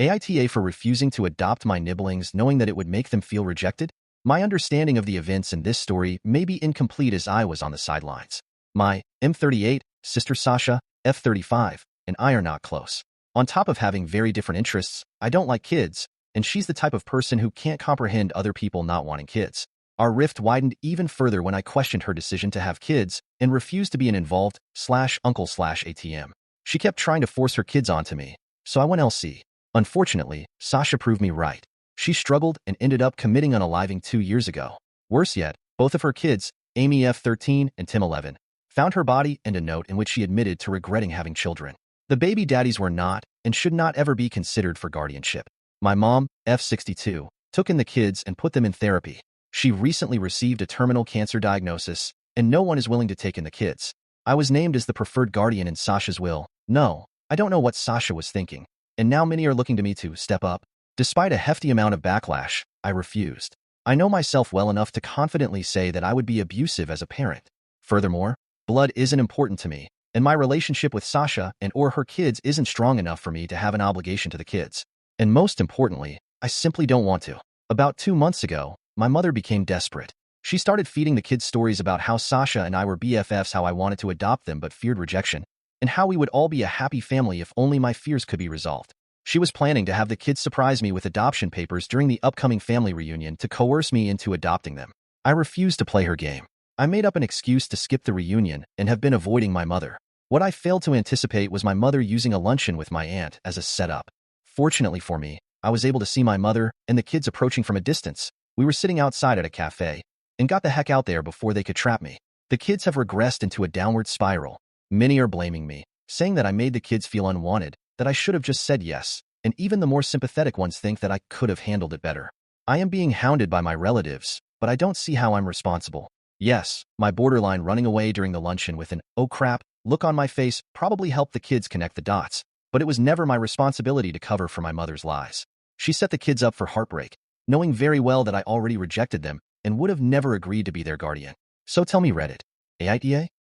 AITA for refusing to adopt my Niblings knowing that it would make them feel rejected? My understanding of the events in this story may be incomplete as I was on the sidelines. My M38, sister Sasha, F35, and I are not close. On top of having very different interests, I don't like kids, and she's the type of person who can't comprehend other people not wanting kids. Our rift widened even further when I questioned her decision to have kids and refused to be an involved /uncle/ATM. She kept trying to force her kids onto me, so I went LC. Unfortunately, Sasha proved me right. She struggled and ended up committing unaliving 2 years ago. Worse yet, both of her kids, Amy F13 and Tim 11, found her body and a note in which she admitted to regretting having children. The baby daddies were not and should not ever be considered for guardianship. My mom, F62, took in the kids and put them in therapy. She recently received a terminal cancer diagnosis, and no one is willing to take in the kids. I was named as the preferred guardian in Sasha's will. No, I don't know what Sasha was thinking, and now many are looking to me to step up. Despite a hefty amount of backlash, I refused. I know myself well enough to confidently say that I would be abusive as a parent. Furthermore, blood isn't important to me, and my relationship with Sasha and or her kids isn't strong enough for me to have an obligation to the kids. And most importantly, I simply don't want to. About 2 months ago, my mother became desperate. She started feeding the kids stories about how Sasha and I were BFFs, how I wanted to adopt them but feared rejection, and how we would all be a happy family if only my fears could be resolved. She was planning to have the kids surprise me with adoption papers during the upcoming family reunion to coerce me into adopting them. I refused to play her game. I made up an excuse to skip the reunion and have been avoiding my mother. What I failed to anticipate was my mother using a luncheon with my aunt as a setup. Fortunately for me, I was able to see my mother and the kids approaching from a distance. We were sitting outside at a cafe and got the heck out there before they could trap me. The kids have regressed into a downward spiral. Many are blaming me, saying that I made the kids feel unwanted, that I should have just said yes, and even the more sympathetic ones think that I could have handled it better. I am being hounded by my relatives, but I don't see how I'm responsible. Yes, my borderline running away during the luncheon with an "oh crap" look on my face probably helped the kids connect the dots, but it was never my responsibility to cover for my mother's lies. She set the kids up for heartbreak, knowing very well that I already rejected them and would have never agreed to be their guardian. So tell me, Reddit, AITA?